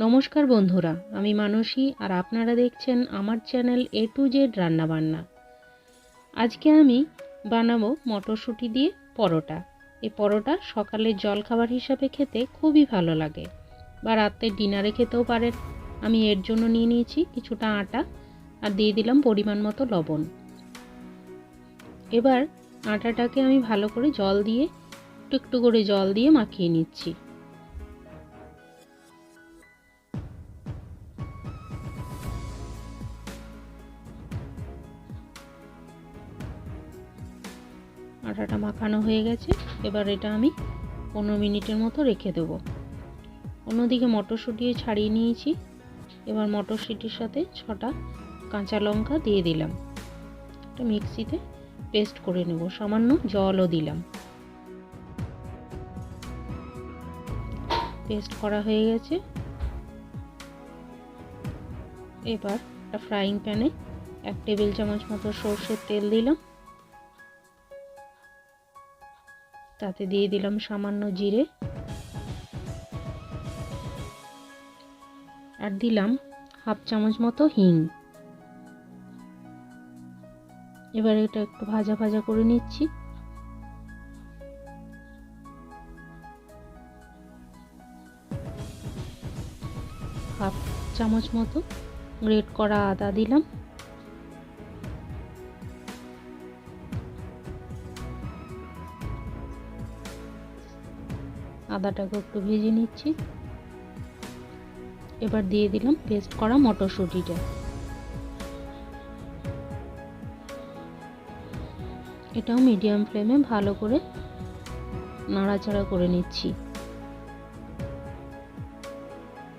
নমস্কার বন্ধুরা, আমি মানসী আর আপনারা দেখছেন আমার চ্যানেল A to Z রান্না বান্না। আজকে আমি বানাবো মটরশুঁটি দিয়ে পরোটা। এই পরোটা সকালের জলখাবার হিসাবে খেতে খুবই ভালো লাগে, বা রাতের ডিনারে খেতেও পারেন। আমি এর জন্য নিয়ে নিয়েছি কিছুটা আটা আর দিয়ে দিলাম পরিমাণ মতো লবণ। এবার আটাটাকে আমি ভালো করে জল দিয়ে একটু করে জল দিয়ে মাখিয়ে নিচ্ছি। আটাটা মাখানো হয়ে গেছে। এবার এটা আমি 15 মিনিটের মতো রেখে দেবো। অন্যদিকে মটরশুঁটি ছাড়িয়ে নিয়েছি। এবার মটরশুঁটির সাথে 6টা কাঁচা লঙ্কা দিয়ে দিলাম। এটা মিক্সিতে পেস্ট করে নেব, সামান্য জলও দিলাম। পেস্ট করা হয়ে গেছে। এবার একটা ফ্রাইং প্যানে 1 টেবিল চামচ মতো সরষের তেল দিলাম। তাতে দিয়ে দিলাম সামান্য জিরে আর দিলাম হাফ চামচ মতো হিং। এবার এটা একটু ভাজা ভাজা করে নিচ্ছি। হাফ চামচ মতো গ্রেট করা আদা দিলাম। আদাটাকে একটু ভেজে নিচ্ছি। এবার দিয়ে দিলাম পেস্ট করা মটরশুঁটিটা। এটাও মিডিয়াম ফ্লেমে ভালো করে নাড়াচাড়া করে নিচ্ছি।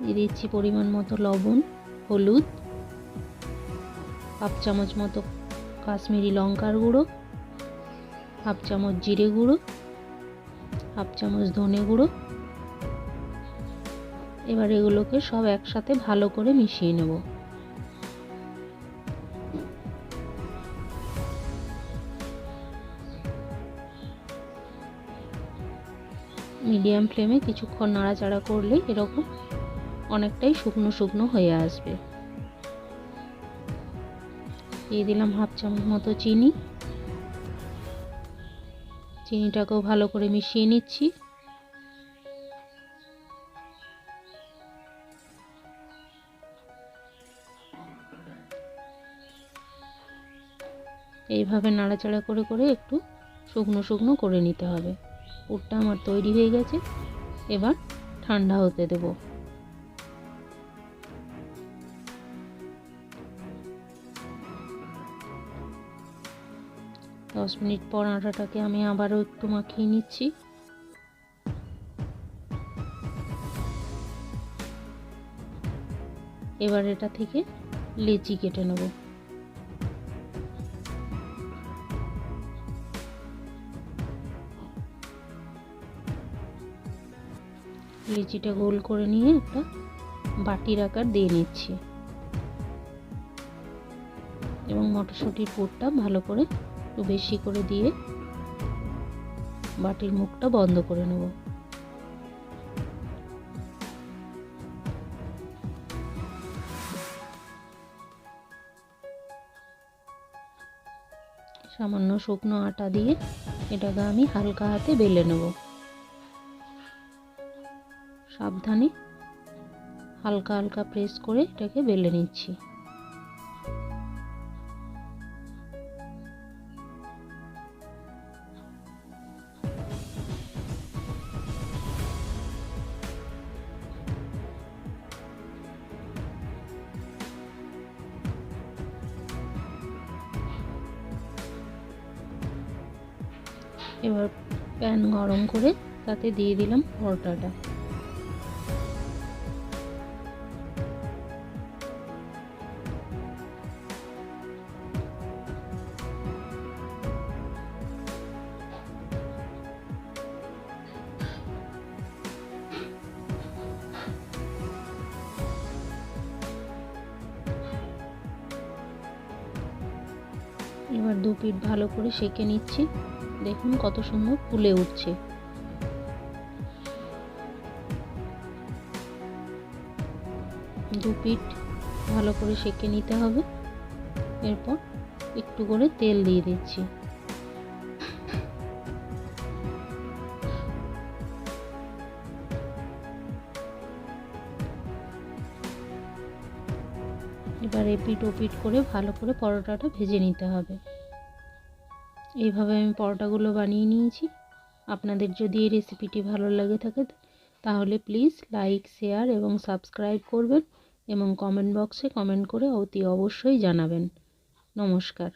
দিয়ে দিচ্ছি পরিমাণ মতো লবণ, হলুদ, হাফ চামচ মতো কাশ্মীরি লঙ্কার গুঁড়ো, হাফ চামচ জিরে গুঁড়ো, হাফ চামচ ধনে গুঁড়ো। এবার এগুলোকে সব একসাথে ভালো করে মিশিয়ে নেব। মিডিয়াম ফ্লেমে কিছুক্ষণ নাড়াচাড়া করলে এরকম অনেকটাই শুকনো শুকনো হয়ে আসবে। দিয়ে দিলাম হাফ চামচ মতো চিনি। চিনিটাকেও ভালো করে মিশিয়ে নিচ্ছি। এইভাবে নাড়াচাড়া করে করে একটু শুকনো শুকনো করে নিতে হবে। পুরটা আমার তৈরি হয়ে গেছে। এবার ঠান্ডা হতে দেব। দশ মিনিট পর আটাটাকে আমি আবারও একটু মাখিয়ে নিচ্ছি। এবার এটা থেকে লেচি কেটে নেব। লিচিটা গোল করে নিয়ে একটা বাটির আকার দিয়ে নিচ্ছি এবং মটরশুঁটির পুরটা ভালো করে একটু বেশি করে দিয়ে বাটির মুখটা বন্ধ করে নেব। সামান্য শুকনো আটা দিয়ে এটাকে আমি হালকা হাতে বেলে নেব। সাবধানে হালকা হালকা প্রেস করে এটাকে বেলে নিচ্ছি। এবার প্যান গরম করে তাতে দিয়ে দিলাম পরোটাটা। এবার দু পিঠ ভালো করে সেঁকে নিচ্ছি। দেখুন কত সুন্দর ফুলে উঠছে। দু পিঠ ভালো করে সেঁকে নিতে হবে। এরপর একটু করে তেল দিয়ে দিচ্ছি। এবার এপিঠ ওপিঠ করে ভালো করে পরোটাটা ভেজে নিতে হবে। এইভাবে আমি পরোটাগুলো বানিয়ে নিয়েছি। আপনাদের যদি এই রেসিপিটি ভালো লাগে থাকে তাহলে প্লিজ লাইক, শেয়ার এবং সাবস্ক্রাইব করবেন এবং কমেন্ট বক্সে কমেন্ট করে অতি অবশ্যই জানাবেন। নমস্কার।